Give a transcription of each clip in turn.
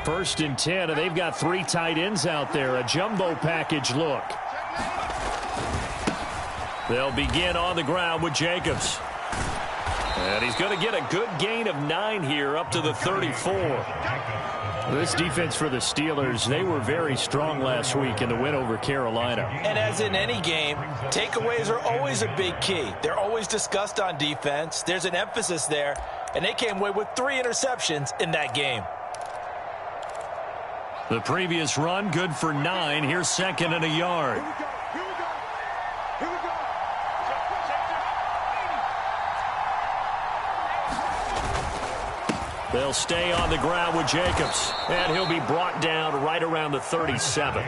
First and 10, and they've got 3 tight ends out there. A jumbo package look. They'll begin on the ground with Jacobs. And he's going to get a good gain of 9 here up to the 34. This defense for the Steelers, they were very strong last week in the win over Carolina. And as in any game, takeaways are always a big key. They're always discussed on defense. There's an emphasis there, and they came away with 3 interceptions in that game. The previous run, good for 9. Here's 2nd and a yard. They'll stay on the ground with Jacobs, and he'll be brought down right around the 37.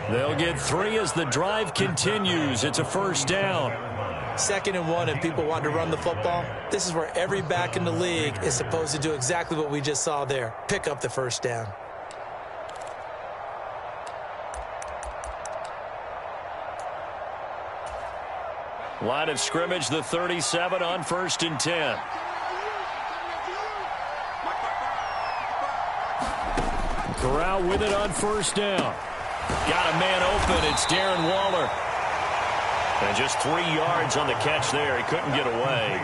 They'll get 3 as the drive continues. It's a first down. 2nd and 1, and people want to run the football. This is where every back in the league is supposed to do exactly what we just saw there. Pick up the first down. Line of scrimmage, the 37 on 1st and 10. Corral with it on 1st down. Got a man open. It's Darren Waller. And just 3 yards on the catch there. He couldn't get away.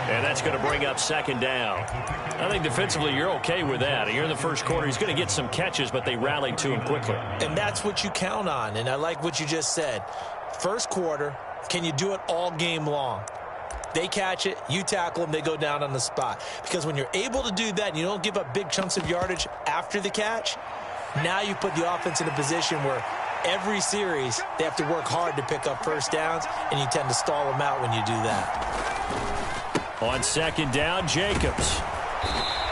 And that's going to bring up 2nd down. I think defensively you're okay with that. Here in the first quarter, he's going to get some catches, but they rallied to him quickly. And that's what you count on. And I like what you just said. First quarter, can you do it all game long? They catch it, you tackle them, they go down on the spot. Because when you're able to do that and you don't give up big chunks of yardage after the catch, now you put the offense in a position where every series they have to work hard to pick up first downs, and you tend to stall them out when you do that. On 2nd down, Jacobs.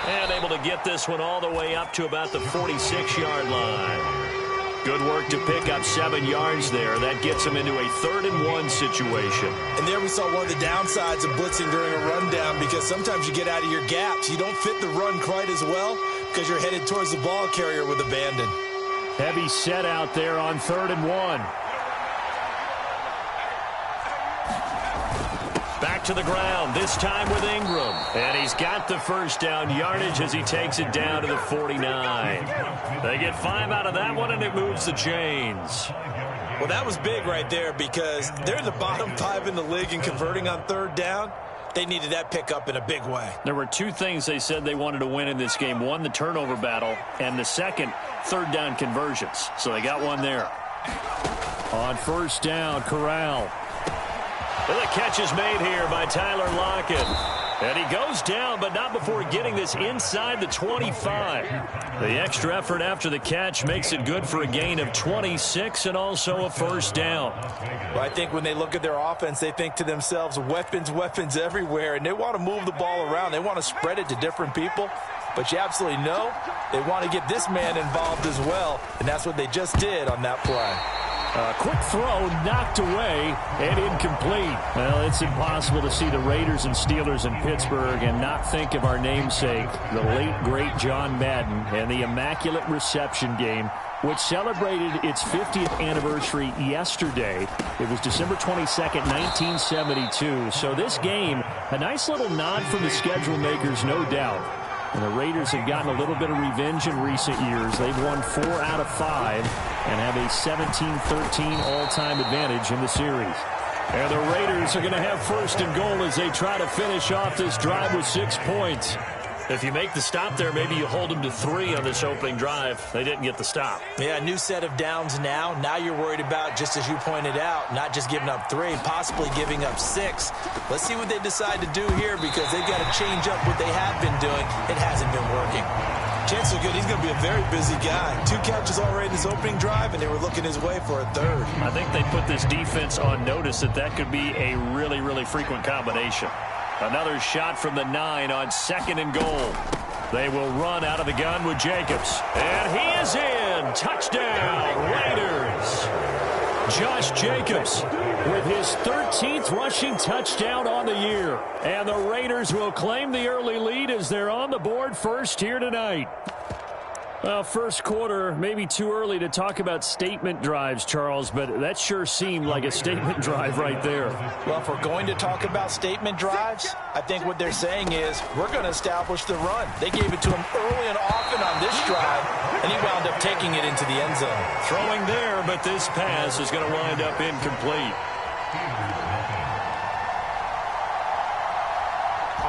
And able to get this one all the way up to about the 46-yard line. Good work to pick up 7 yards there. That gets them into a 3rd and 1 situation. And there we saw one of the downsides of blitzing during a rundown, because sometimes you get out of your gaps. You don't fit the run quite as well because you're headed towards the ball carrier with abandon. Heavy set out there on 3rd and 1. Back to the ground, this time with Ingram. And he's got the first down yardage as he takes it down to the 49. They get 5 out of that one, and it moves the chains. Well, that was big right there, because they're in the bottom 5 in the league in converting on 3rd down. They needed that pickup in a big way. There were 2 things they said they wanted to win in this game. One, the turnover battle, and the second, 3rd down conversions. So they got one there. On 1st down, Corral. Well, the catch is made here by Tyler Lockett. And he goes down, but not before getting this inside the 25. The extra effort after the catch makes it good for a gain of 26 and also a first down. Well, I think when they look at their offense, they think to themselves, weapons, weapons everywhere, and they want to move the ball around. They want to spread it to different people. But you absolutely know they want to get this man involved as well, and that's what they just did on that play. A quick throw knocked away and incomplete. Well, it's impossible to see the Raiders and Steelers in Pittsburgh and not think of our namesake, the late, great John Madden, and the Immaculate Reception game, which celebrated its 50th anniversary yesterday. It was December 22nd, 1972. So this game, a nice little nod from the schedule makers, no doubt. And the Raiders have gotten a little bit of revenge in recent years. They've won 4 out of 5 and have a 17-13 all-time advantage in the series. And the Raiders are going to have 1st and goal as they try to finish off this drive with 6 points. If you make the stop there, maybe you hold them to 3 on this opening drive. They didn't get the stop. Yeah, new set of downs now. Now you're worried about, just as you pointed out, not just giving up 3, possibly giving up 6. Let's see what they decide to do here, because they've got to change up what they have been doing. It hasn't been working. Chance so good, he's going to be a very busy guy. 2 catches already in his opening drive, and they were looking his way for a 3rd. I think they put this defense on notice that could be a really, really frequent combination. Another shot from the 9 on 2nd and goal. They will run out of the gun with Jacobs. And he is in. Touchdown, Raiders. Josh Jacobs with his 13th rushing touchdown on the year. And the Raiders will claim the early lead as they're on the board first here tonight. Well, first quarter, maybe too early to talk about statement drives, Charles, but that sure seemed like a statement drive right there. Well, if we're going to talk about statement drives, I think what they're saying is we're going to establish the run. They gave it to him early and often on this drive, and he wound up taking it into the end zone. Throwing there, but this pass is going to wind up incomplete.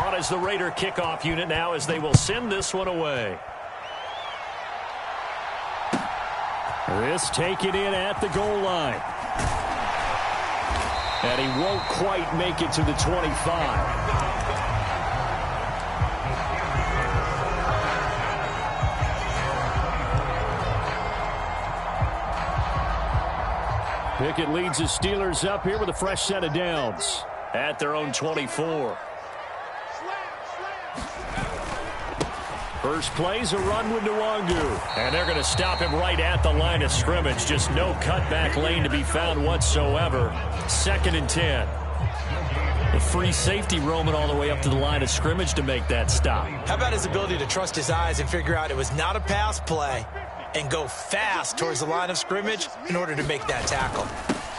On as the Raider kickoff unit now as they will send this one away. This taken in at the goal line. And he won't quite make it to the 25. Pickett leads his Steelers up here with a fresh set of downs at their own 24. First play's a run with Nwangu. And they're going to stop him right at the line of scrimmage. Just no cutback lane to be found whatsoever. 2nd and 10. The free safety roaming all the way up to the line of scrimmage to make that stop. How about his ability to trust his eyes and figure out it was not a pass play and go fast towards the line of scrimmage in order to make that tackle.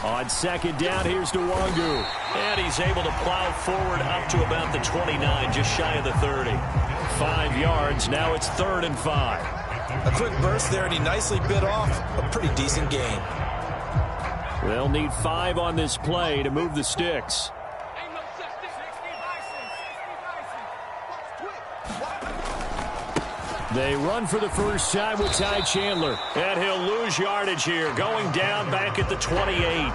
On 2nd down, here's Nwangu. And he's able to plow forward up to about the 29, just shy of the 30. 5 yards. Now it's 3rd and 5. A quick burst there, and he nicely bit off a pretty decent gain. They'll need 5 on this play to move the sticks. They run for the first time with Ty Chandler. And he'll lose yardage here, going down back at the 28.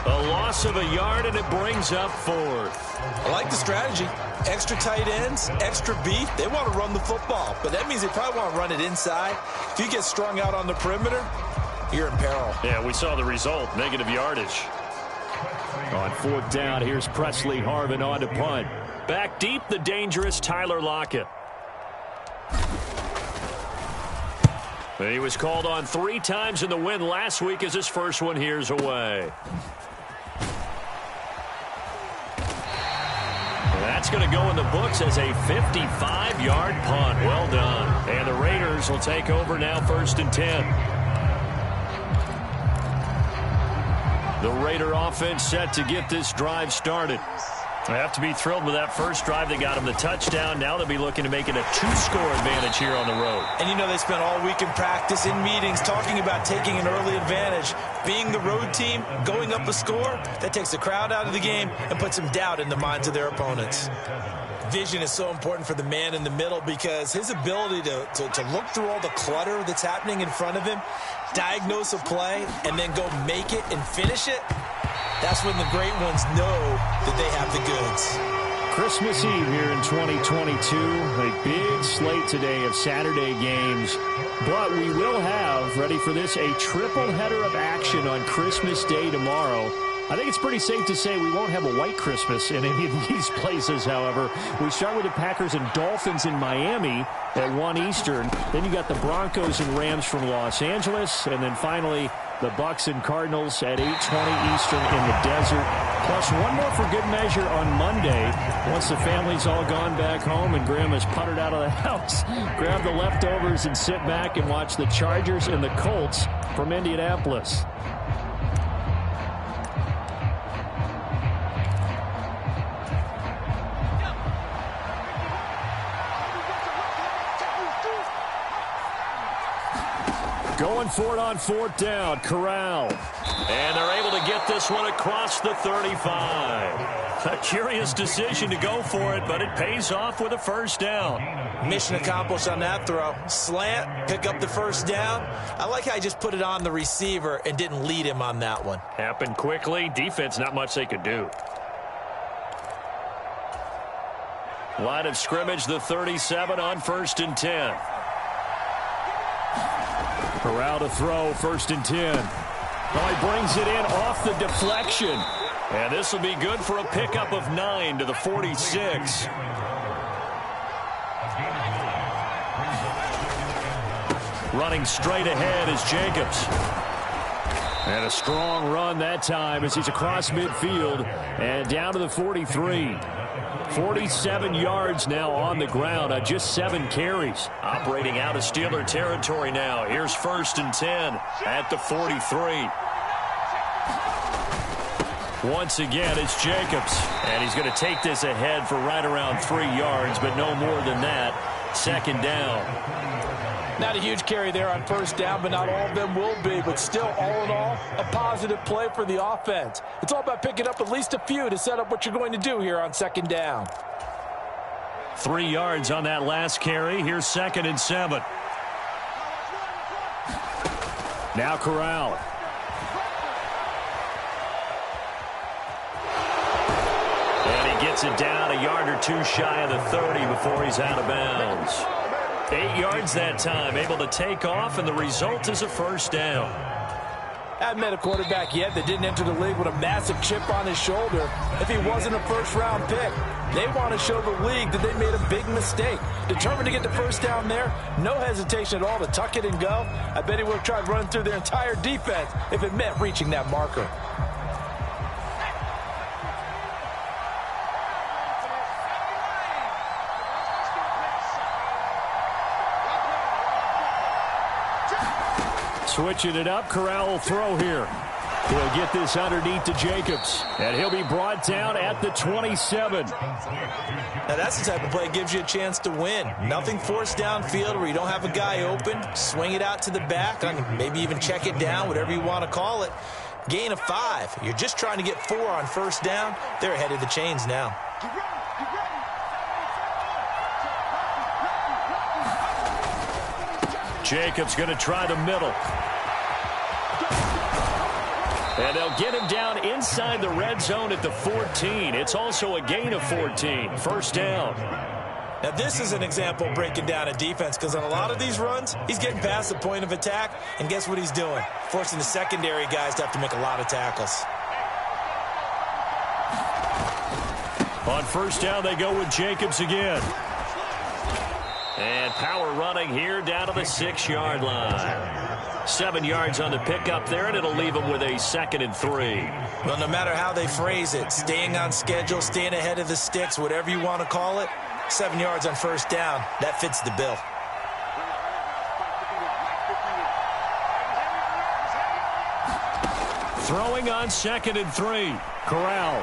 A loss of a yard, and it brings up 4th. I like the strategy. Extra tight ends, extra beef. They want to run the football, but that means they probably want to run it inside. If you get strung out on the perimeter, you're in peril. Yeah, we saw the result, negative yardage. On 4th down, here's Presley Harvin on to punt. Back deep, the dangerous Tyler Lockett. He was called on 3 times in the win last week as his first one here's away. That's going to go in the books as a 55-yard punt. Well done. And the Raiders will take over now 1st and 10. The Raider offense set to get this drive started. They have to be thrilled with that first drive. They got him the touchdown. Now they'll be looking to make it a 2-score advantage here on the road. And you know they spent all week in practice, in meetings, talking about taking an early advantage. Being the road team, going up a score, that takes the crowd out of the game and puts some doubt in the minds of their opponents. Vision is so important for the man in the middle because his ability to look through all the clutter that's happening in front of him, diagnose a play, and then go make it and finish it, that's when the great ones know that they have the goods. Christmas Eve here in 2022. A big slate today of Saturday games. But we will have, ready for this, a triple header of action on Christmas Day tomorrow. I think it's pretty safe to say we won't have a white Christmas in any of these places, however. We start with the Packers and Dolphins in Miami at 1 Eastern. Then you got the Broncos and Rams from Los Angeles. And then finally, the Bucs and Cardinals at 8:20 Eastern in the desert. Plus one more for good measure on Monday. Once the family's all gone back home and Grandma's puttered out of the house, grab the leftovers and sit back and watch the Chargers and the Colts from Indianapolis. Going for it on 4th down. Corral. And they're able to get this one across the 35. A curious decision to go for it, but it pays off with a first down. Mission accomplished on that throw. Slant, pick up the first down. I like how he just put it on the receiver and didn't lead him on that one. Happened quickly. Defense, not much they could do. Line of scrimmage, the 37 on 1st and 10. Corral to throw, 1st and 10. Oh, he brings it in off the deflection. And this will be good for a pickup of 9 to the 46. Running straight ahead is Jacobs. And a strong run that time as he's across midfield and down to the 43. 47 yards now on the ground on just 7 carries. Operating out of Steeler territory now. Here's 1st and 10 at the 43. Once again, it's Jacobs. And he's going to take this ahead for right around 3 yards, but no more than that. 2nd down. Not a huge carry there on 1st down, but not all of them will be. But still, all in all, a positive play for the offense. It's all about picking up at least a few to set up what you're going to do here on 2nd down. 3 yards on that last carry. Here's 2nd and 7. Now Corral. And he gets it down a yard or 2 shy of the 30 before he's out of bounds. 8 yards that time, able to take off, and the result is a 1st down. I haven't met a quarterback yet that didn't enter the league with a massive chip on his shoulder if he wasn't a first-round pick. They want to show the league that they made a big mistake. Determined to get the 1st down there, no hesitation at all to tuck it and go. I bet he would have tried running through their entire defense if it meant reaching that marker. Switching it up, Corral will throw here. He'll get this underneath to Jacobs, and he'll be brought down at the 27. Now that's the type of play that gives you a chance to win. Nothing forced downfield where you don't have a guy open. Swing it out to the back, maybe even check it down, whatever you want to call it. Gain of 5. You're just trying to get 4 on 1st down. They're ahead of the chains now. Jacobs going to try the middle. And they'll get him down inside the red zone at the 14. It's also a gain of 14. 1st down. Now this is an example of breaking down a defense, because on a lot of these runs, he's getting past the point of attack, and guess what he's doing? Forcing the secondary guys to have to make a lot of tackles. On 1st down, they go with Jacobs again. And power running here down to the 6-yard line. 7 yards on the pickup there, and it'll leave them with a 2nd and 3. Well, no matter how they phrase it, staying on schedule, staying ahead of the sticks, whatever you want to call it, 7 yards on 1st down, that fits the bill. Throwing on 2nd and 3. Corral.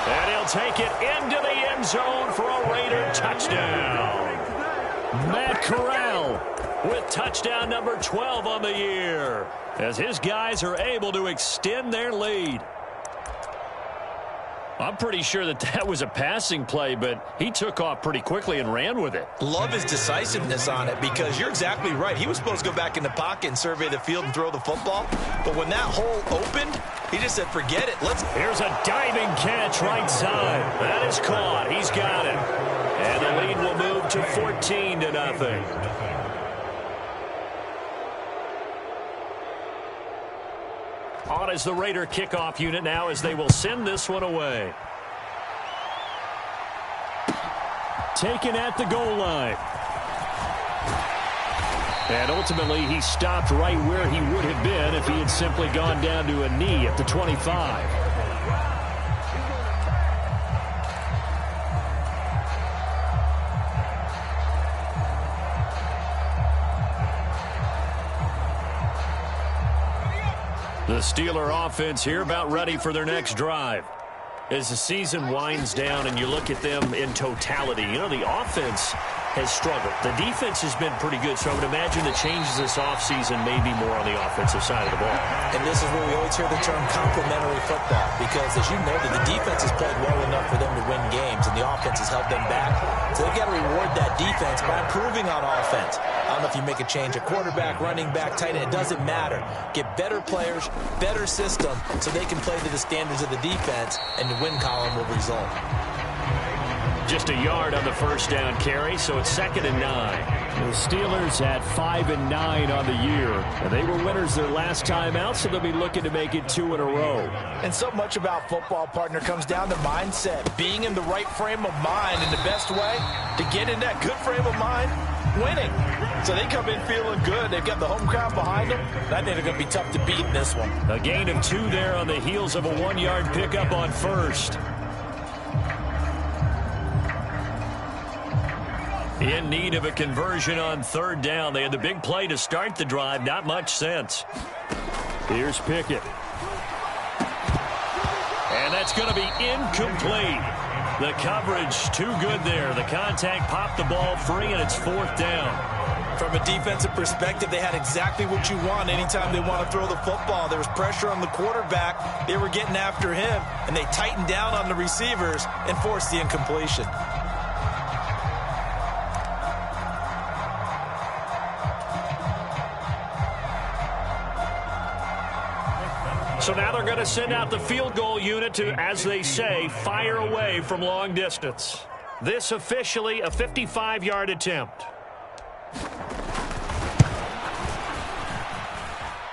And he'll take it into the end zone for a Raider touchdown. Matt Corral with touchdown number 12 on the year, as his guys are able to extend their lead. I'm pretty sure that was a passing play, but he took off pretty quickly and ran with it. Love his decisiveness on it, because you're exactly right. He was supposed to go back in the pocket and survey the field and throw the football, but when that hole opened, he just said, forget it. Here's a diving catch right side. That is caught. He's got it. And the lead will move to 14-0. On is the Raider kickoff unit now, as they will send this one away. Taken at the goal line. And ultimately, he stopped right where he would have been if he had simply gone down to a knee at the 25. The Steeler offense here about ready for their next drive. As the season winds down and you look at them in totality, you know, the offense has struggled. The defense has been pretty good, so I would imagine the changes this offseason may be more on the offensive side of the ball. And this is where we always hear the term complementary football, because as you know, that the defense has played well enough for them to win games, and the offense has held them back. So they've got to reward that defense by improving on offense. I don't know if you make a change at quarterback, running back, tight end, it doesn't matter. Get better players, better system, so they can play to the standards of the defense, and the win column will result. Just a yard on the 1st down carry, so it's 2nd and 9. The Steelers had 5 and 9 on the year, and they were winners their last time out, so they'll be looking to make it 2 in a row. And so much about football, partner, comes down to mindset, being in the right frame of mind, and the best way to get in that good frame of mind, winning. So they come in feeling good. They've got the home crowd behind them. I think they're going to be tough to beat in this one. A gain of 2 there on the heels of a 1-yard pickup on 1st. In need of a conversion on third down. They had the big play to start the drive. Not much sense. Here's Pickett. And that's going to be incomplete. The coverage too good there. The contact popped the ball free, and it's fourth down. From a defensive perspective, they had exactly what you want anytime they want to throw the football. There was pressure on the quarterback. They were getting after him, and they tightened down on the receivers and forced the incompletion. So now they're going to send out the field goal unit to, as they say, fire away from long distance. This officially a 55-yard attempt.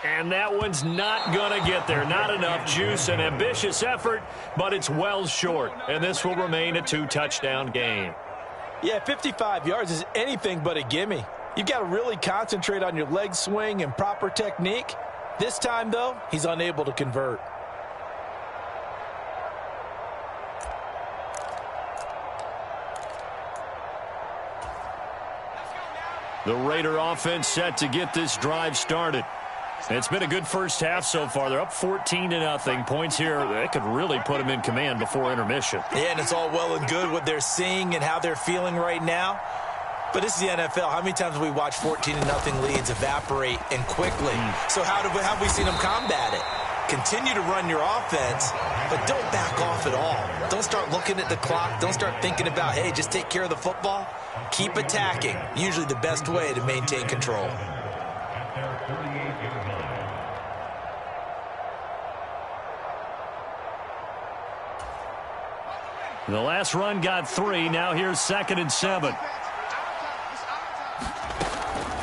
And that one's not going to get there. Not enough juice. An ambitious effort, but it's well short. And this will remain a 2-touchdown game. Yeah, 55 yards is anything but a gimme. You've got to really concentrate on your leg swing and proper technique. This time, though, he's unable to convert. The Raider offense set to get this drive started. It's been a good first half so far. They're up 14-0. Points here, that could really put them in command before intermission. Yeah, and it's all well and good what they're seeing and how they're feeling right now. But this is the NFL. How many times have we watched 14-0 leads evaporate and quickly? So how have we seen them combat it? Continue to run your offense, but don't back off at all. Don't start looking at the clock. Don't start thinking about, hey, just take care of the football. Keep attacking. Usually the best way to maintain control. The last run got 3. Now here's 2nd and 7.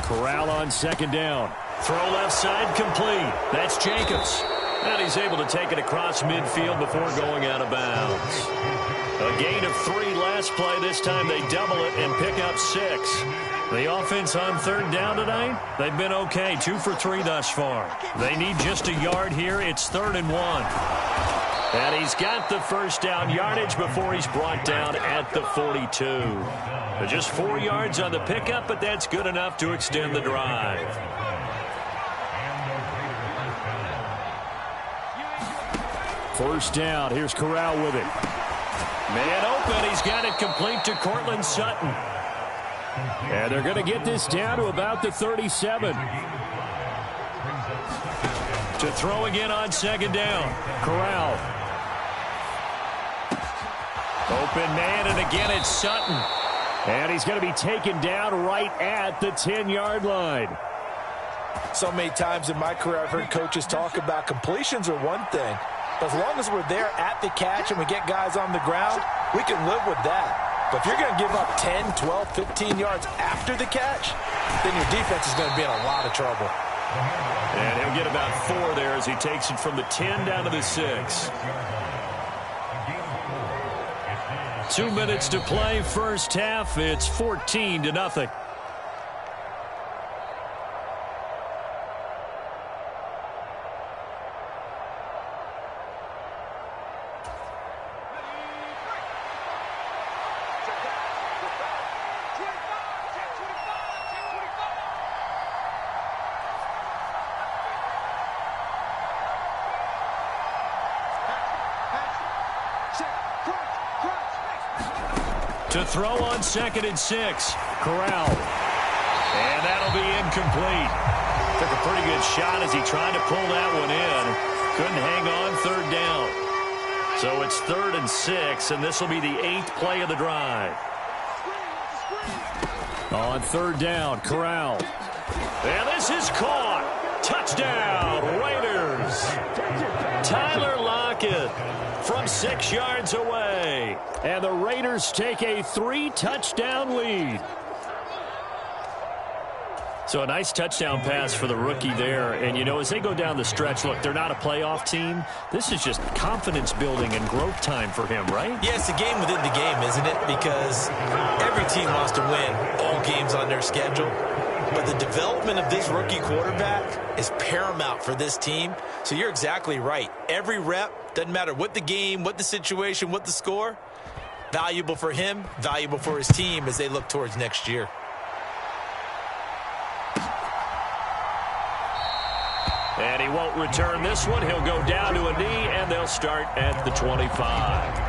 Corral on 2nd down. Throw left side complete. That's Jacobs. And he's able to take it across midfield before going out of bounds. A gain of 3 last play. This time they double it and pick up 6. The offense on 3rd down tonight, they've been okay. 2 for 3 thus far. They need just a yard here. It's 3rd and 1. And he's got the first down yardage before he's brought down at the 42. Just 4 yards on the pickup, but that's good enough to extend the drive. First down. Here's Corral with it. Man open. He's got it complete to Cortland Sutton. And they're going to get this down to about the 37. To throw again on 2nd down. Corral. Open man, and again it's Sutton. And he's going to be taken down right at the 10-yard line. So many times in my career I've heard coaches talk about completions are one thing. But as long as we're there at the catch and we get guys on the ground, we can live with that. But if you're going to give up 10, 12, 15 yards after the catch, then your defense is going to be in a lot of trouble. And he'll get about 4 there as he takes it from the 10 down to the 6. 2 minutes to play, first half. It's 14-0. To throw on 2nd and 6. Corral. And that'll be incomplete. Took a pretty good shot as he tried to pull that one in. Couldn't hang on 3rd down. So it's 3rd and 6, and this will be the 8th play of the drive. On 3rd down, Corral. And this is caught. Touchdown, Raiders. Tyler Lockett from 6 yards away. And the Raiders take a 3-touchdown lead. So a nice touchdown pass for the rookie there. And, you know, as they go down the stretch, look, they're not a playoff team. This is just confidence building and growth time for him, right? Yeah, it's a game within the game, isn't it? Because every team wants to win all games on their schedule. But the development of this rookie quarterback is paramount for this team. So you're exactly right. Every rep, doesn't matter what the game, what the situation, what the score, Valuable for him, valuable for his team as they look towards next year. And he won't return this one. He'll go down to a knee, and they'll start at the 25.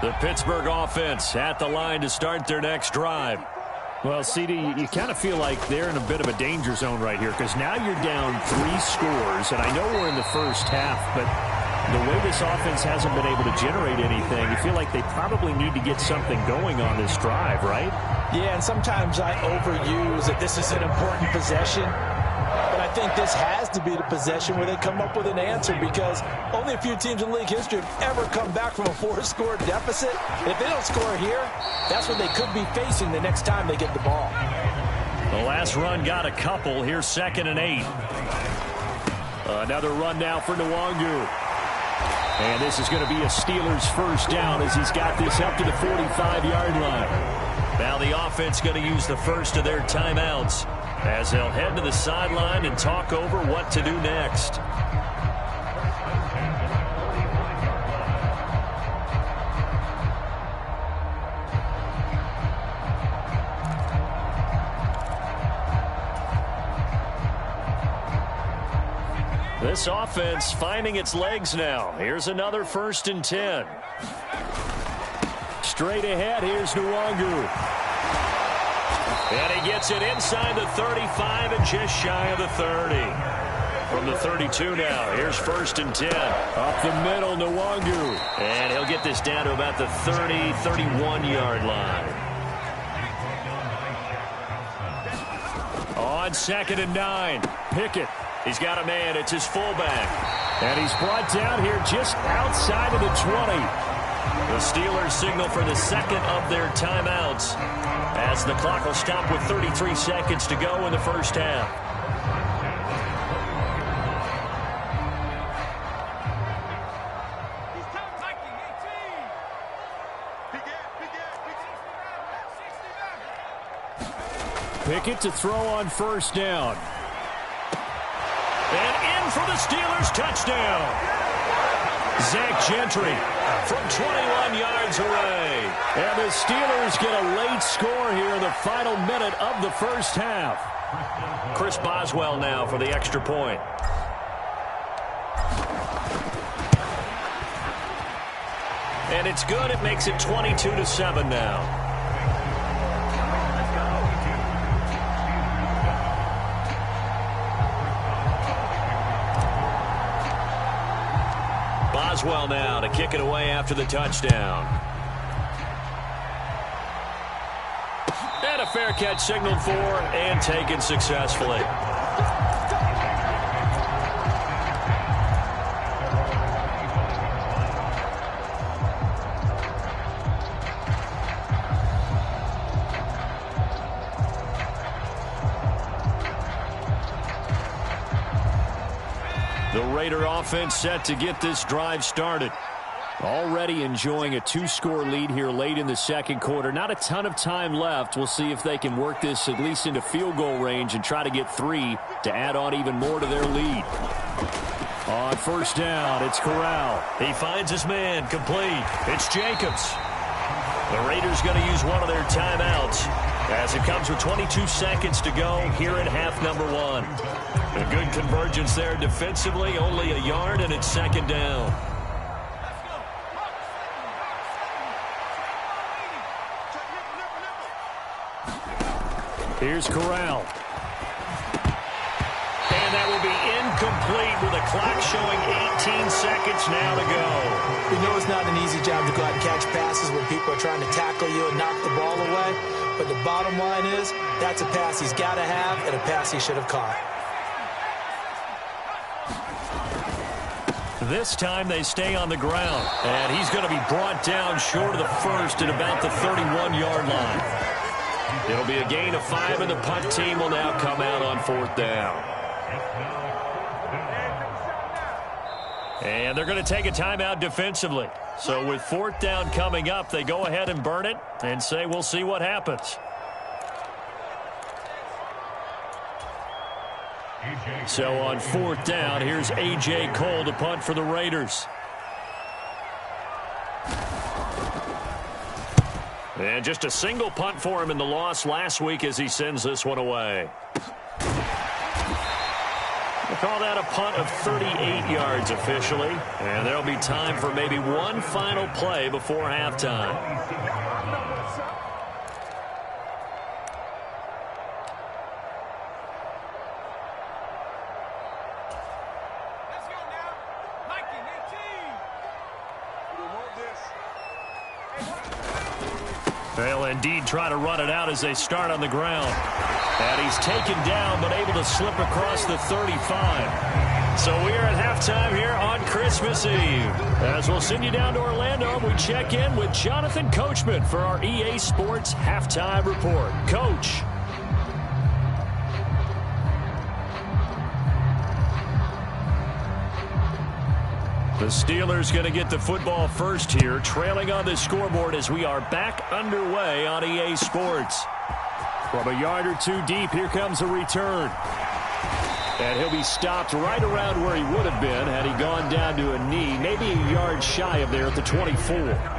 The Pittsburgh offense at the line to start their next drive. Well, CD, you kind of feel like they're in a bit of a danger zone right here because now you're down 3 scores, and I know we're in the first half, but the way this offense hasn't been able to generate anything, you feel like they probably need to get something going on this drive, right? Yeah, and sometimes I overuse that this is an important possession. But I think this has to be the possession where they come up with an answer because only a few teams in league history have ever come back from a 4-score deficit. And if they don't score here, that's what they could be facing the next time they get the ball. The last run got a couple. Here's 2nd and 8. Another run now for Nwangu. And this is going to be a Steelers first down as he's got this up to the 45-yard line. Now the offense going to use the first of their timeouts as they'll head to the sideline and talk over what to do next. This offense finding its legs now. Here's another 1st and 10. Straight ahead, here's Nwangu. And he gets it inside the 35 and just shy of the 30. From the 32 now, here's 1st and 10. Up the middle, Nwangu. And he'll get this down to about the 30, 31-yard line. On 2nd and 9, Pickett. He's got a man. It's his fullback. And he's brought down here just outside of the 20. The Steelers signal for the second of their timeouts as the clock will stop with 33 seconds to go in the first half. Pickett to throw on 1st down. And in for the Steelers touchdown. Zach Gentry from 21 yards away. And the Steelers get a late score here in the final minute of the first half. Chris Boswell now for the extra point. And it's good. It makes it 22-7 now. Boswell now to kick it away after the touchdown. And a fair catch signaled for and taken successfully. The Raider offense set to get this drive started. Already enjoying a 2-score lead here late in the second quarter. Not a ton of time left. We'll see if they can work this at least into field goal range and try to get 3 to add on even more to their lead. On 1st down, it's Corral. He finds his man, complete. It's Jacobs. The Raiders going to use one of their timeouts as it comes with 22 seconds to go here in half number 1. A good convergence there defensively, only a yard, and it's 2nd down. Here's Corral. And that will be incomplete with a clock showing 18 seconds now to go. We know it's not an easy job to go out and catch passes when people are trying to tackle you and knock the ball away. But the bottom line is, that's a pass he's got to have and a pass he should have caught. This time they stay on the ground. And he's going to be brought down short of the first at about the 31-yard line. It'll be a gain of 5, and the punt team will now come out on 4th down. And they're going to take a timeout defensively. So with 4th down coming up, they go ahead and burn it and say we'll see what happens. So on 4th down, here's A.J. Cole to punt for the Raiders. And just a single punt for him in the loss last week as he sends this one away. We'll call that a punt of 38 yards officially. And there'll be time for maybe one final play before halftime. They'll indeed try to run it out as they start on the ground. And he's taken down but able to slip across the 35. So we are at halftime here on Christmas Eve. As we'll send you down to Orlando, we check in with Jonathan Coachman for our EA Sports Halftime Report. Coach. The Steelers going to get the football first here, trailing on the scoreboard as we are back underway on EA Sports. From a yard or two deep, here comes a return. And he'll be stopped right around where he would have been had he gone down to a knee, maybe a yard shy of there at the 24.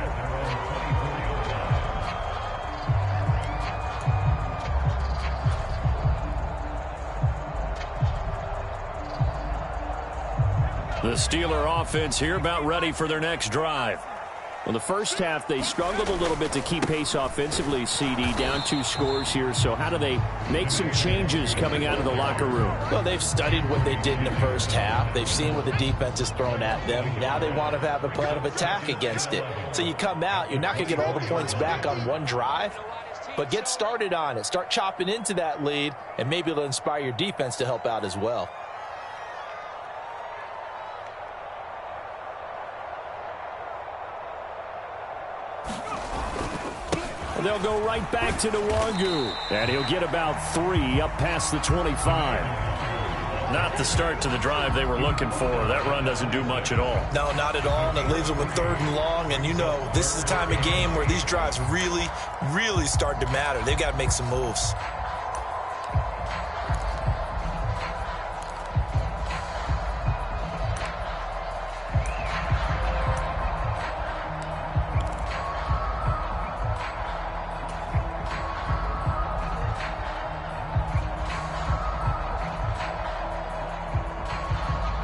The Steeler offense here about ready for their next drive. Well, the first half, they struggled a little bit to keep pace offensively, CD, down 2 scores here. So how do they make some changes coming out of the locker room? Well, they've studied what they did in the first half. They've seen what the defense has thrown at them. Now they want to have a plan of attack against it. So you come out, you're not going to get all the points back on one drive, but get started on it. Start chopping into that lead, and maybe it'll inspire your defense to help out as well. They'll go right back to Nwangu. And he'll get about 3 up past the 25. Not the start to the drive they were looking for. That run doesn't do much at all. No, not at all, and it leaves them with 3rd and long. And you know, this is the time of game where these drives really, really start to matter. They've got to make some moves.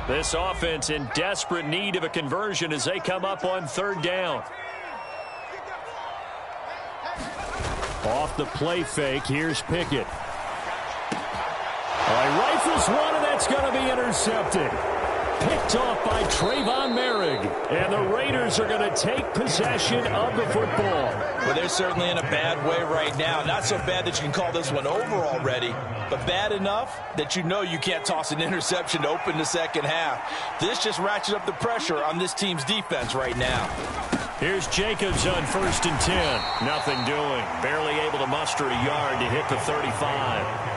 This offense in desperate need of a conversion as they come up on 3rd down. Off the play fake, here's Pickett. He rifles one, and that's going to be intercepted. Picked off by Trayvon Merrick. And the Raiders are going to take possession of the football. Well, they're certainly in a bad way right now. Not so bad that you can call this one over already, but bad enough that you know you can't toss an interception to open the second half. This just ratchets up the pressure on this team's defense right now. Here's Jacobs on 1st and 10. Nothing doing. Barely able to muster a yard to hit the 35.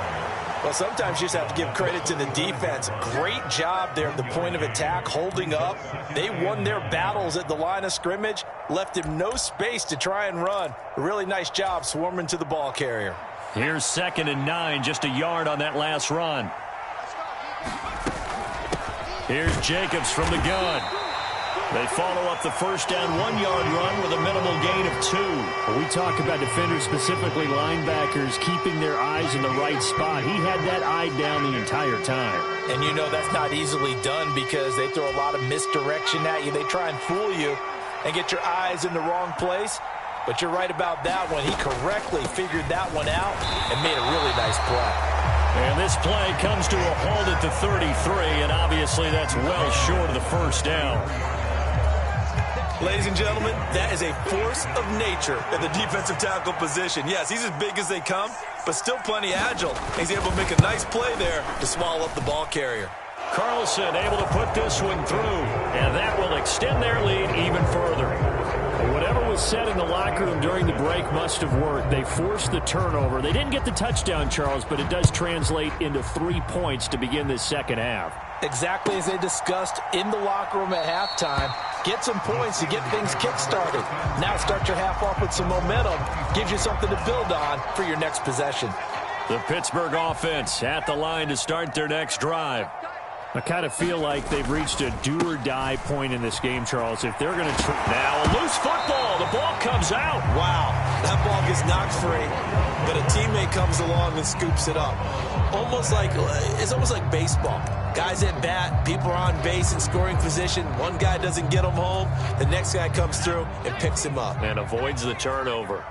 Well, sometimes you just have to give credit to the defense. Great job there at the point of attack, holding up. They won their battles at the line of scrimmage, left him no space to try and run. A really nice job swarming to the ball carrier. Here's 2nd and 9, just a yard on that last run. Here's Jacobs from the gun. They follow up the first down 1-yard run with a minimal gain of 2. When we talk about defenders, specifically linebackers, keeping their eyes in the right spot. He had that eye down the entire time. And you know that's not easily done because they throw a lot of misdirection at you. They try and fool you and get your eyes in the wrong place. But you're right about that one. He correctly figured that one out and made a really nice play. And this play comes to a halt at the 33, and obviously that's well short of the first down. Ladies and gentlemen, that is a force of nature at the defensive tackle position. Yes, he's as big as they come, but still plenty agile. He's able to make a nice play there to swallow up the ball carrier. Carlson able to put this one through, and that will extend their lead even further. Whatever was said in the locker room during the break must have worked. They forced the turnover. They didn't get the touchdown, Charles, but it does translate into 3 points to begin this second half. Exactly as they discussed in the locker room at halftime. Get some points to get things kick-started. Now start your half off with some momentum. Gives you something to build on for your next possession. The Pittsburgh offense at the line to start their next drive. I kind of feel like they've reached a do-or-die point in this game, Charles. If they're going to now a loose football, the ball comes out. Wow, that ball gets knocked free, but a teammate comes along and scoops it up. It's almost like baseball. Guys at bat, people are on base in scoring position. One guy doesn't get him home. The next guy comes through and picks him up. And avoids the turnover.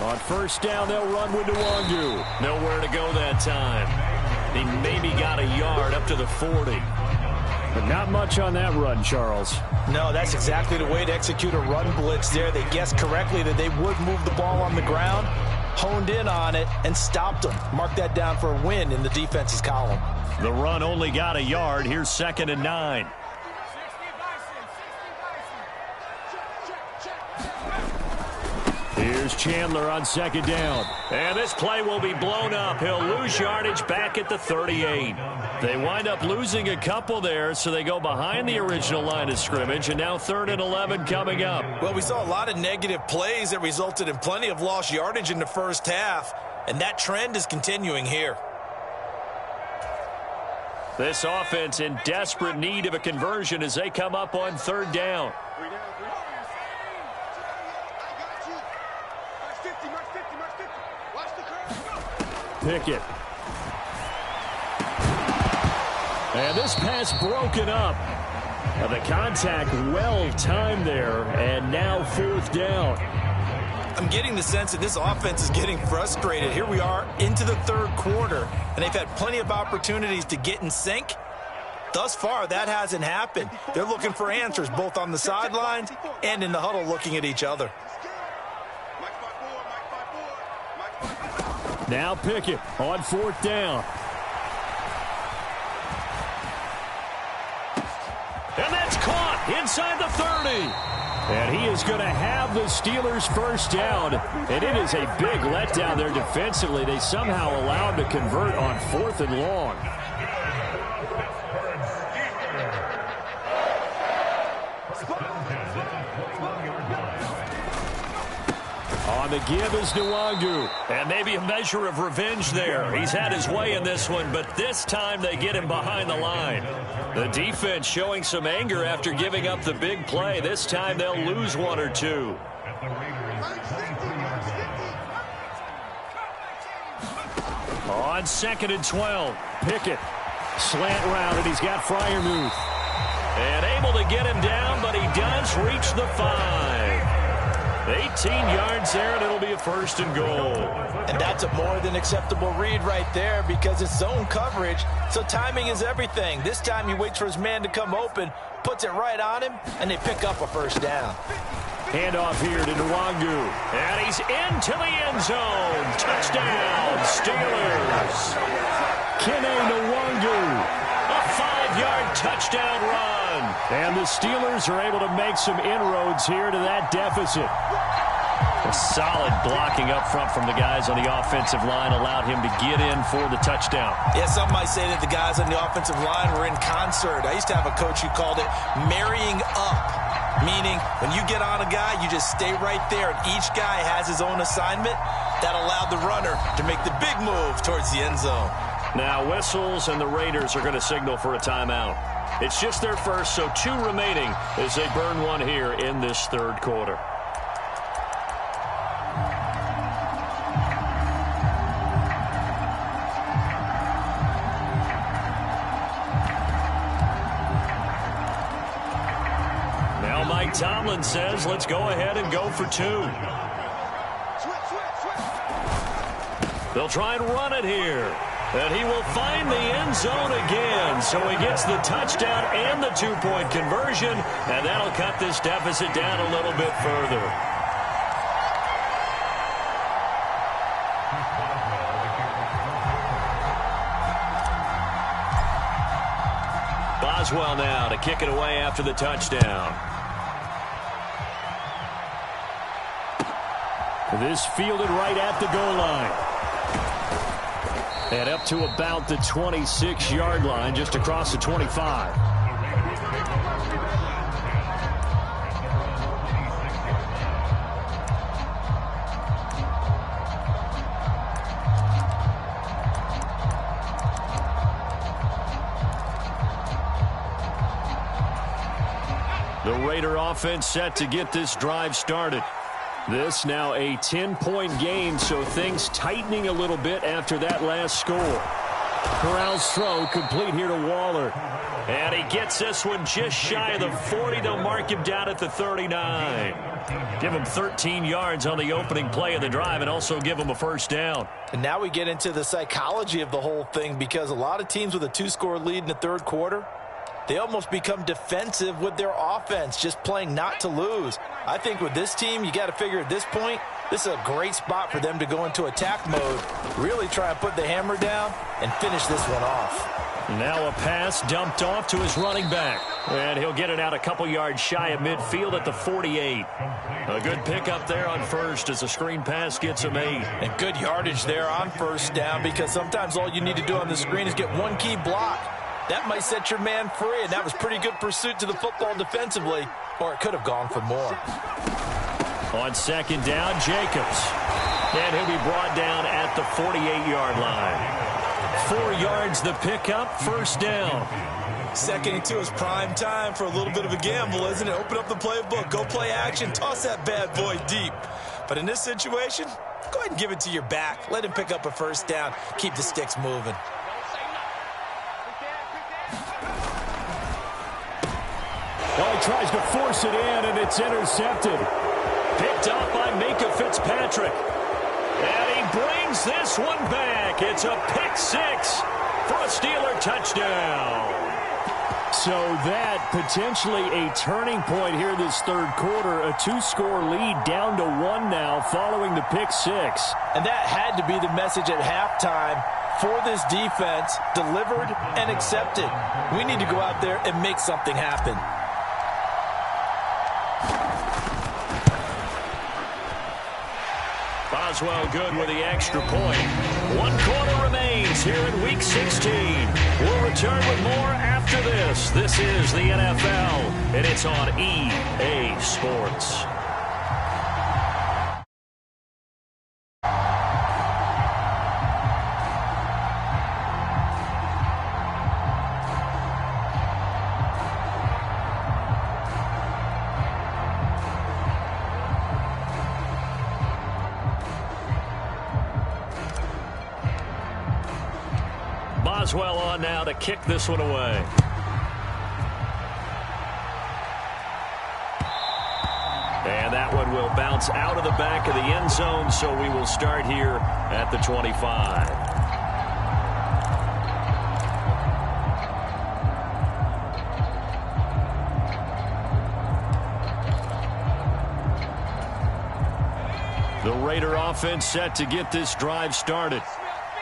On first down, they'll run with Nwangu. Nowhere to go that time. He maybe got a yard up to the 40. But not much on that run, Charles. No, that's exactly the way to execute a run blitz there. They guessed correctly that they would move the ball on the ground, honed in on it, and stopped them. Mark that down for a win in the defense's column. The run only got a yard. Here's 2nd and 9. Here's Chandler on 2nd down. And this play will be blown up. He'll lose yardage back at the 38. They wind up losing a couple there, so they go behind the original line of scrimmage, and now 3rd and 11 coming up. Well, we saw a lot of negative plays that resulted in plenty of lost yardage in the first half, and that trend is continuing here. This offense in desperate need of a conversion as they come up on 3rd down. Pickett. And this pass broken up. The contact well timed there, and now 4th down. I'm getting the sense that this offense is getting frustrated. Here we are into the 3rd quarter, and they've had plenty of opportunities to get in sync. Thus far, that hasn't happened. They're looking for answers both on the sidelines and in the huddle looking at each other. Now Pickett on 4th down. And that's caught inside the 30. And he is going to have the Steelers' first down. And it is a big letdown there defensively. They somehow allowed to convert on 4th and long. On the give is Nwangu. And maybe a measure of revenge there. He's had his way in this one, but this time they get him behind the line. The defense showing some anger after giving up the big play. This time they'll lose 1 or 2. On 2nd and 12, Pickett. Slant route, and he's got Freiermuth. And able to get him down, but he does reach the 5. 18 yards there, and it'll be a 1st and goal. And that's a more than acceptable read right there because it's zone coverage, so timing is everything. This time he waits for his man to come open, puts it right on him, and they pick up a 1st down. Handoff here to Nwangu. And he's into the end zone. Touchdown, Steelers. Kene Nwangu. A 5-yard touchdown run. And the Steelers are able to make some inroads here to that deficit. A solid blocking up front from the guys on the offensive line allowed him to get in for the touchdown. Yeah, some might say that the guys on the offensive line were in concert. I used to have a coach who called it marrying up, meaning when you get on a guy, you just stay right there, and each guy has his own assignment. That allowed the runner to make the big move towards the end zone. Now whistles, and the Raiders are going to signal for a timeout. It's just their first, so 2 remaining as they burn 1 here in this 3rd quarter. Now Mike Tomlin says, let's go ahead and go for 2. They'll try and run it here. And he will find the end zone again. So he gets the touchdown and the 2-point conversion. And that'll cut this deficit down a little bit further. Boswell now to kick it away after the touchdown. This fielded right at the goal line. And up to about the 26-yard line, just across the 25. Raider offense set to get this drive started. This now a 10-point game, so things tightening a little bit after that last score. Corral's throw complete here to Waller. And he gets this one just shy of the 40. They'll mark him down at the 39. Give him 13 yards on the opening play of the drive and also give him a first down. And now we get into the psychology of the whole thing, because a lot of teams with a 2-score lead in the third quarter, they almost become defensive with their offense, just playing not to lose. I think with this team, you got to figure at this point, this is a great spot for them to go into attack mode, really try and put the hammer down and finish this one off. Now a pass dumped off to his running back. And he'll get it out a couple yards shy of midfield at the 48. A good pickup there on first as the screen pass gets him 8. And good yardage there on first down, because sometimes all you need to do on the screen is get one key block. That might set your man free, and that was pretty good pursuit to the football defensively, or it could have gone for more. On second down, Jacobs. And he'll be brought down at the 48-yard line. 4 yards the pickup, first down. Second and 2 is prime time for a little bit of a gamble, isn't it? Open up the playbook, go play action, toss that bad boy deep. But in this situation, go ahead and give it to your back. Let him pick up a first down. Keep the sticks moving. Well, he tries to force it in, and it's intercepted. Picked up by Minka Fitzpatrick. And he brings this one back. It's a pick 6 for a Steeler touchdown. So that potentially a turning point here this third quarter. A 2-score lead down to 1 now following the pick 6. And that had to be the message at halftime for this defense. Delivered and accepted. We need to go out there and make something happen. Boswell good with the extra point. 1 quarter remains here in Week 16. We'll return with more after this. This is the NFL, and it's on EA Sports. Boswell on now to kick this one away. And that one will bounce out of the back of the end zone, so we will start here at the 25. The Raider offense set to get this drive started.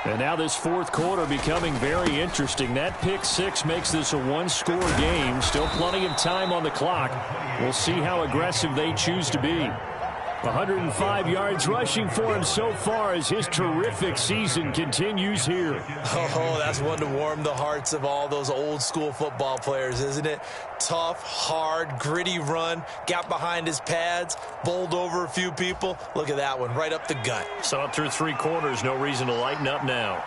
And now this fourth quarter becoming very interesting. That pick 6 makes this a 1-score game. Still plenty of time on the clock. We'll see how aggressive they choose to be. 105 yards rushing for him so far as his terrific season continues here. Oh, that's one to warm the hearts of all those old school football players, isn't it? Tough, hard, gritty run, got behind his pads, bowled over a few people. Look at that one, right up the gut. So through 3 quarters, no reason to lighten up now.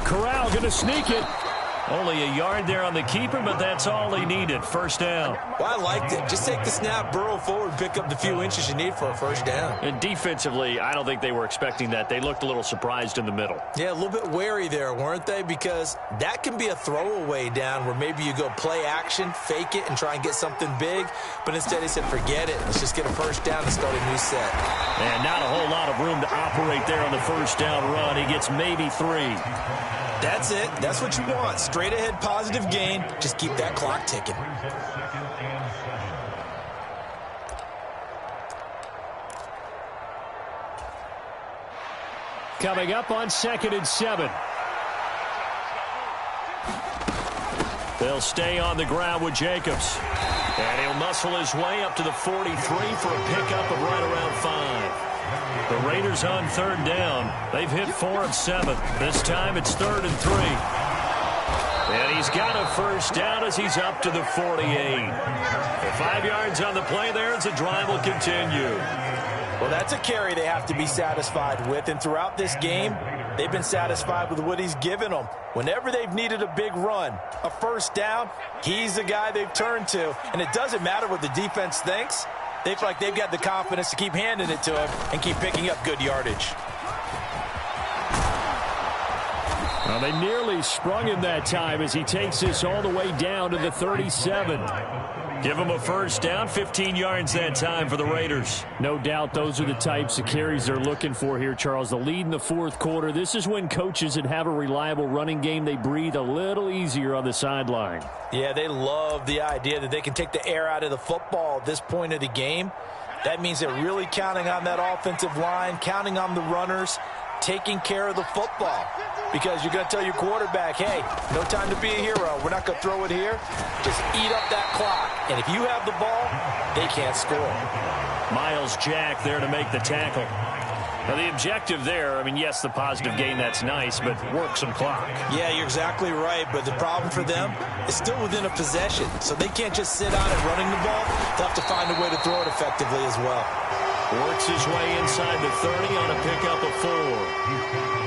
Corral going to sneak it. Only a yard there on the keeper, but that's all he needed. First down. Well, I liked it. Just take the snap, burrow forward, pick up the few inches you need for a first down. And defensively, I don't think they were expecting that. They looked a little surprised in the middle. Yeah, a little bit wary there, weren't they? Because that can be a throwaway down where maybe you go play action, fake it, and try and get something big. But instead, he said, forget it. Let's just get a first down and start a new set. And not a whole lot of room to operate there on the first down run. He gets maybe 3. That's it. That's what you want. Straight ahead, positive gain. Just keep that clock ticking. Coming up on 2nd and 7. They'll stay on the ground with Jacobs. And he'll muscle his way up to the 43 for a pickup of right around 5. The Raiders on 3rd down. They've hit 4 of 7. This time it's 3rd and 3. And he's got a first down as he's up to the 48. 5 yards on the play there as the drive will continue. Well, that's a carry they have to be satisfied with. And throughout this game, They've been satisfied with what he's given them. Whenever they've needed a big run, a first down, he's the guy they've turned to. And it doesn't matter what the defense thinks. They feel like they've got the confidence to keep handing it to him and keep picking up good yardage. Well, they nearly sprung him that time as he takes this all the way down to the 37. Give him a first down, 15 yards that time for the Raiders. No doubt those are the types of carries they're looking for here, Charles. The lead in the fourth quarter. This is when coaches that have a reliable running game, they breathe a little easier on the sideline. Yeah, they love the idea that they can take the air out of the football at this point of the game. That means they're really counting on that offensive line, counting on the runners, taking care of the football. Because you're going to tell your quarterback, hey, no time to be a hero. We're not going to throw it here. Just eat up that clock. And if you have the ball, they can't score. Miles Jack there to make the tackle. Now, the objective there, I mean, yes, the positive gain, that's nice, but work some clock. Yeah, you're exactly right. But the problem for them is still within a possession. So they can't just sit on it running the ball. They'll have to find a way to throw it effectively as well. Works his way inside the 30 on a pickup of 4.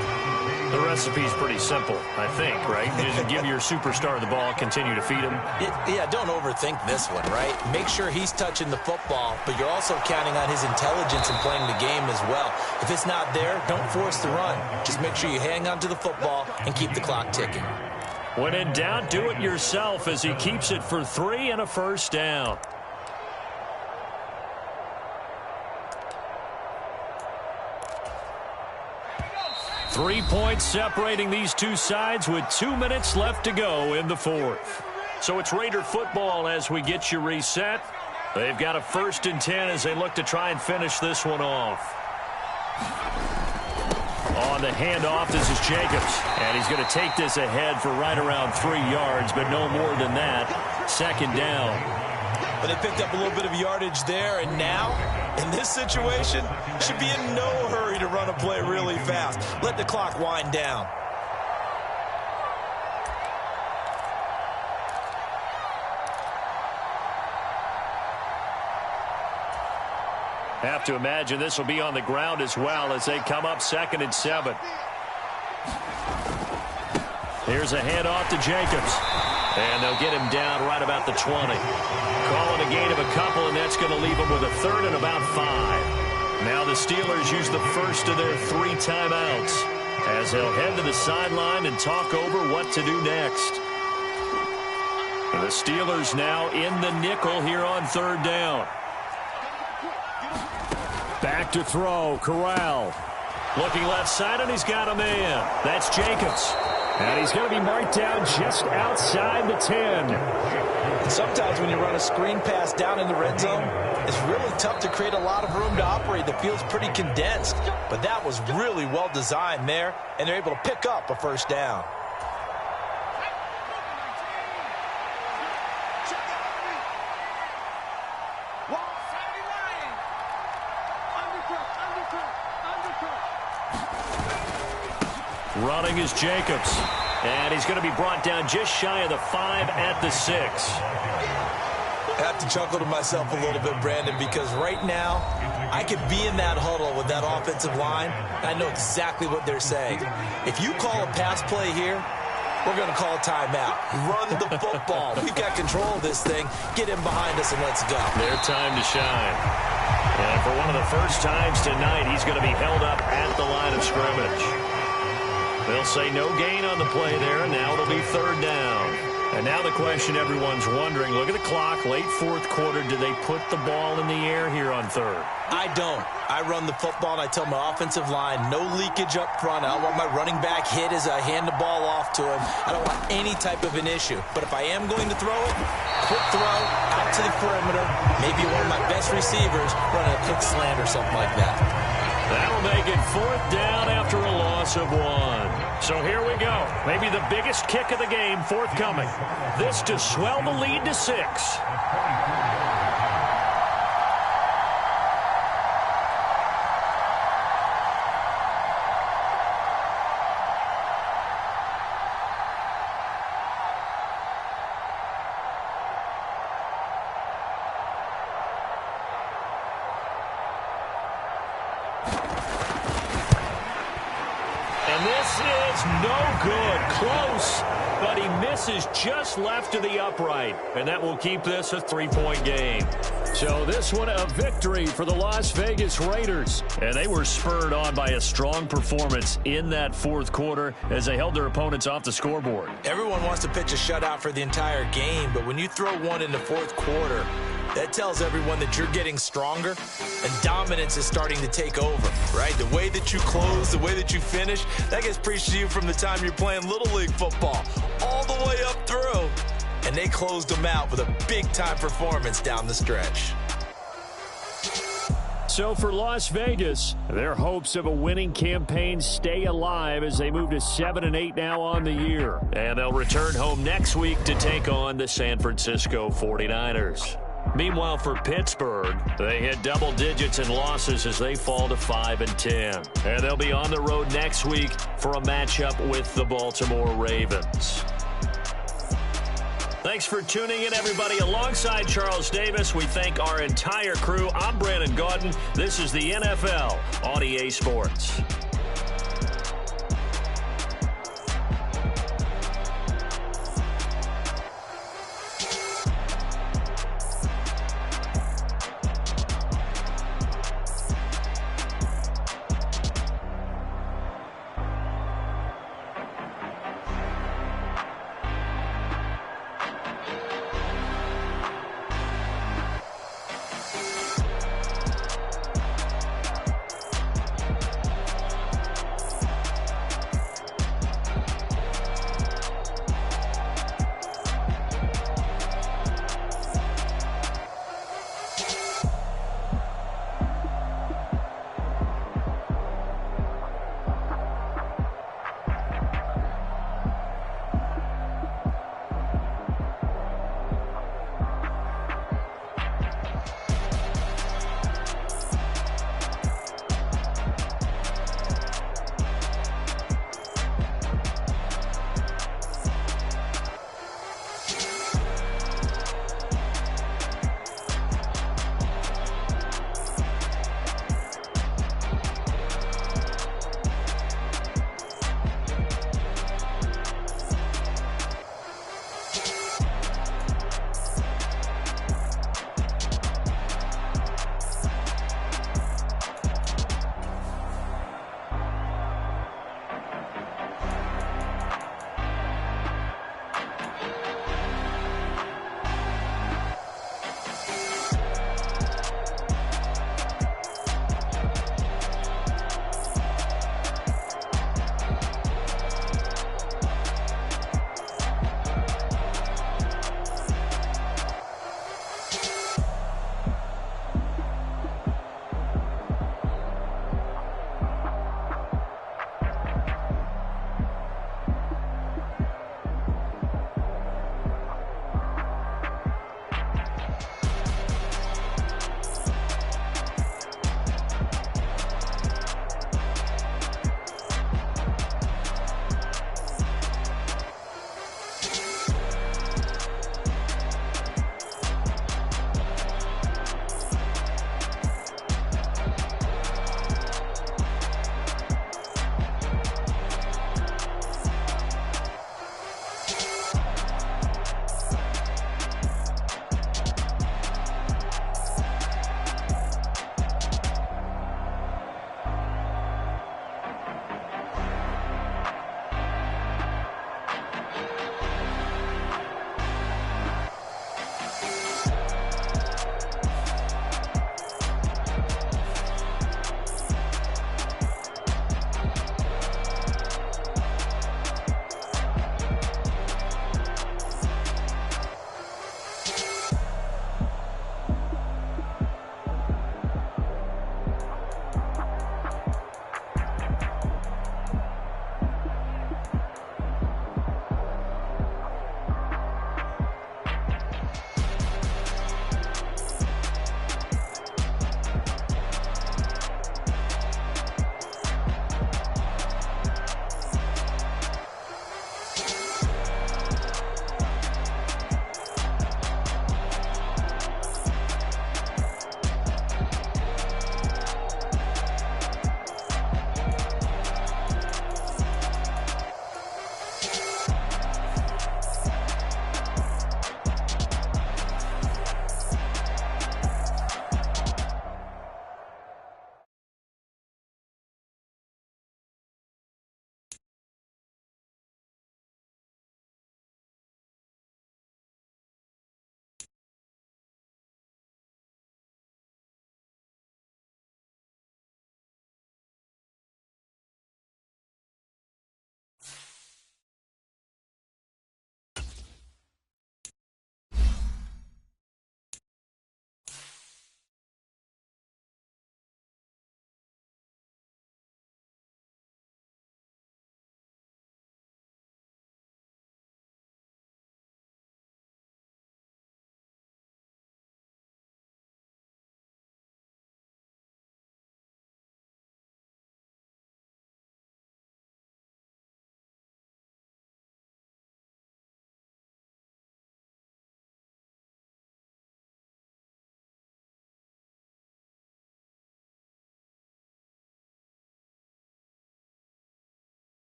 The recipe's pretty simple, I think, right? Just give your superstar the ball, continue to feed him. Yeah, don't overthink this one, right? Make sure he's touching the football, but you're also counting on his intelligence in playing the game as well. If it's not there, don't force the run. Just make sure you hang on to the football and keep the clock ticking. When in doubt, do it yourself as he keeps it for 3 and a first down. Three points separating these two sides with 2 minutes left to go in the fourth. So it's Raider football as we get you reset. They've got a 1st and 10 as they look to try and finish this one off. On the handoff, this is Jacobs. And he's going to take this ahead for right around 3 yards, but no more than that. 2nd down. But they picked up a little bit of yardage there, and now, in this situation, should be in no hurry to run a play really fast. Let the clock wind down. Have to imagine this will be on the ground as well as they come up 2nd and 7. Here's a handoff to Jacobs. And they'll get him down right about the 20. Calling a gain of a couple, and that's going to leave him with a 3rd and about 5. Now the Steelers use the first of their 3 timeouts as they'll head to the sideline and talk over what to do next. The Steelers now in the nickel here on 3rd down. Back to throw, Corral. Looking left side, and he's got a man. That's Jacobs. And he's going to be marked down just outside the 10. And sometimes when you run a screen pass down in the red zone, it's really tough to create a lot of room to operate. The field's pretty condensed. But that was really well designed there, and they're able to pick up a 1st down. Running is Jacobs. And he's going to be brought down just shy of the 5 at the 6. I have to chuckle to myself a little bit, Brandon, because right now I could be in that huddle with that offensive line. I know exactly what they're saying. If you call a pass play here, we're going to call a timeout. Run the football. We've got control of this thing. Get him behind us and let's go. Their time to shine. And for one of the first times tonight, he's going to be held up at the line of scrimmage. They'll say no gain on the play there, and now it'll be 3rd down. And now the question everyone's wondering, look at the clock, late 4th quarter, do they put the ball in the air here on 3rd? I don't. I run the football, and I tell my offensive line, no leakage up front. I don't want my running back hit as I hand the ball off to him. I don't want any type of an issue. But if I am going to throw it, quick throw, out to the perimeter, maybe one of my best receivers running a quick slant or something like that. That'll make it 4th down after a loss of 1. So here we go. Maybe the biggest kick of the game forthcoming. This to swell the lead to 6. is no good. Close, but he misses just left of the upright. And that will keep this a 3-point game. So this one a victory for the Las Vegas Raiders. And they were spurred on by a strong performance in that fourth quarter as they held their opponents off the scoreboard. Everyone wants to pitch a shutout for the entire game, but when you throw one in the fourth quarter, that tells everyone that you're getting stronger and dominance is starting to take over, right? The way that you close, the way that you finish, that gets preached to you from the time you're playing Little League football all the way up through. And they closed them out with a big-time performance down the stretch. So for Las Vegas, their hopes of a winning campaign stay alive as they move to 7-8 now on the year. And they'll return home next week to take on the San Francisco 49ers. Meanwhile, for Pittsburgh, they hit double digits in losses as they fall to 5-10. And they'll be on the road next week for a matchup with the Baltimore Ravens. Thanks for tuning in, everybody. Alongside Charles Davis, we thank our entire crew. I'm Brandon Gaudin. This is the NFL on EA Sports.